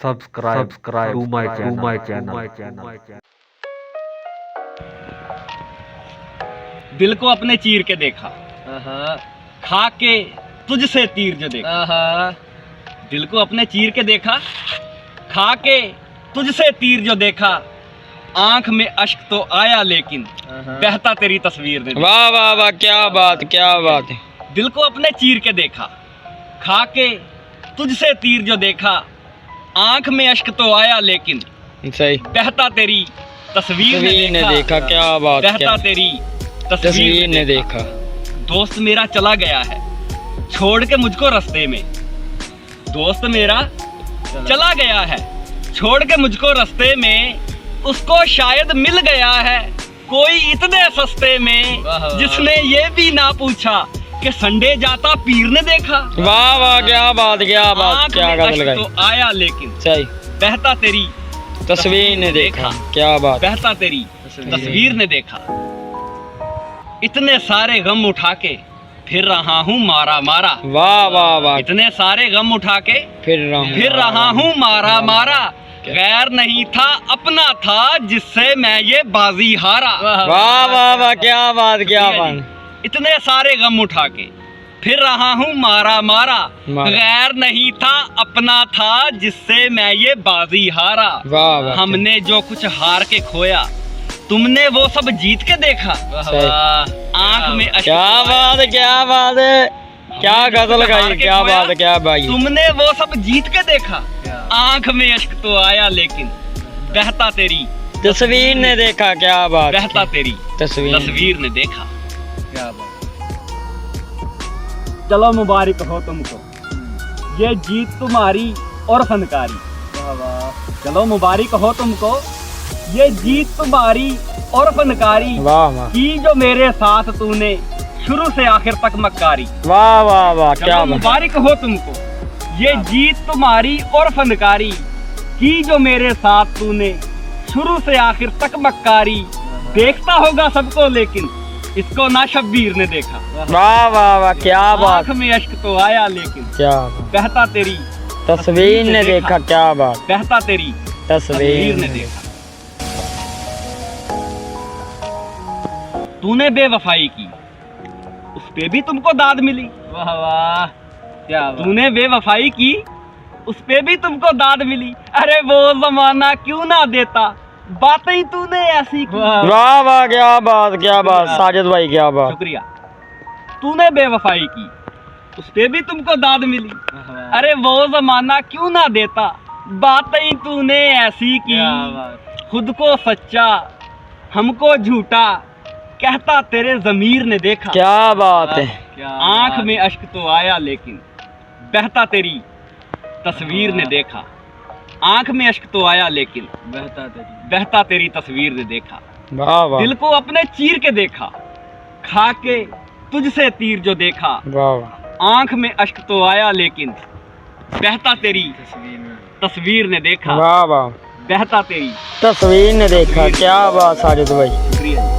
Subscribe to my channel. दिल को अपने चीर के देखा, खा के तुझसे तीर जो देखा। दिल को अपने चीर के देखा, खा के तुझसे तीर जो देखा। आंख में अश्क तो आया लेकिन बहता तेरी तस्वीर ने। वाह वाह वाह, क्या बात क्या बात है। दिल को अपने चीर के देखा, खा के तुझसे तीर जो देखा। आंख में अश्क तो आया लेकिन सही बहता तेरी तस्वीर ने देखा। क्या बात, बहता तेरी तस्वीर ने देखा। दोस्त मेरा चला गया है छोड़ के मुझको रास्ते में। दोस्त मेरा चला गया है छोड़ के मुझको रास्ते में। उसको शायद मिल गया है कोई इतने सस्ते में, जिसने ये भी ना पूछा कि संडे जाता पीर ने देखा। वाह वाह, क्या बात क्या बात, क्या गजल गाई। तो आया लेकिन सही बहता तेरी तस्वीर ने देखा। क्या बात, बहता तेरी तस्वीर ने देखा। इतने सारे गम उठा के फिर रहा हूँ मारा मारा। वाह वाह वाह, इतने सारे गम उठा के फिर रहा हूँ मारा मारा। गैर नहीं था अपना था जिससे मैं ये बाजी हारा। वाह वाह वाह, क्या बात क्या बात। इतने सारे गम उठा के फिर रहा हूँ मारा मारा। गैर नहीं था अपना था जिससे मैं ये बाजी हारा। वाह वाह, हमने जो कुछ हार के खोया तुमने वो सब जीत के देखा। आंख में क्या बात है, क्या गजल गाई। क्या बात है, क्या भाई। तुमने वो सब जीत के देखा। आंख में अश्क तो आया लेकिन बहता तेरी तस्वीर ने देखा। क्या बात, बहता तेरी तस्वीर ने देखा। क्या बात। चलो मुबारक हो तुमको ये जीत तुम्हारी और फनकारी। चलो मुबारक हो तुमको ये जीत तुम्हारी और फनकारी। वाह वाह, की जो मेरे साथ तूने शुरू से आखिर तक मक्कारी। वाह वाह वाह, क्या बात। मुबारक हो तुमको ये जीत तुम्हारी और फनकारी। की जो मेरे साथ तूने शुरू से आखिर तक मक्कारी। देखता होगा सबको लेकिन इसको ना शब्बीर ने देखा। वाह वाह वाह, क्या बात। आंख में अश्क तो आया लेकिन क्या बहता तेरी तस्वीर ने देखा। क्या बात, बहता तेरी तस्वीर ने देखा। तूने बेवफाई की उस पे भी तुमको दाद मिली। वाह वाह, क्या तूने बेवफाई की उस पे भी तुमको दाद मिली। अरे वो जमाना क्यों ना देता बातें तूने ऐसी की। वाह वाह, क्या बात क्या बात। साजिद भाई क्या बात, शुक्रिया। तूने बेवफाई की उस पे भी तुमको दाद मिली। अरे वो जमाना क्यों ना देता बातें तूने ऐसी की। खुद को सच्चा हमको झूठा कहता तेरे ज़मीर ने देखा। क्या बात है। आंख में अश्क तो आया लेकिन बहता तेरी तस्वीर ने देखा। आंख में अश्क तो आया लेकिन बहता तेरी तस्वीर ने देखा। वाह वाह, दिल को अपने चीर के देखा, खा के तुझसे तीर जो देखा। वाह वाह, आंख में अश्क तो आया लेकिन बहता तेरी तस्वीर ने देखा। वाह वाह, बहता तेरी तस्वीर ने देखा। क्या बात साजिद भाई, शुक्रिया।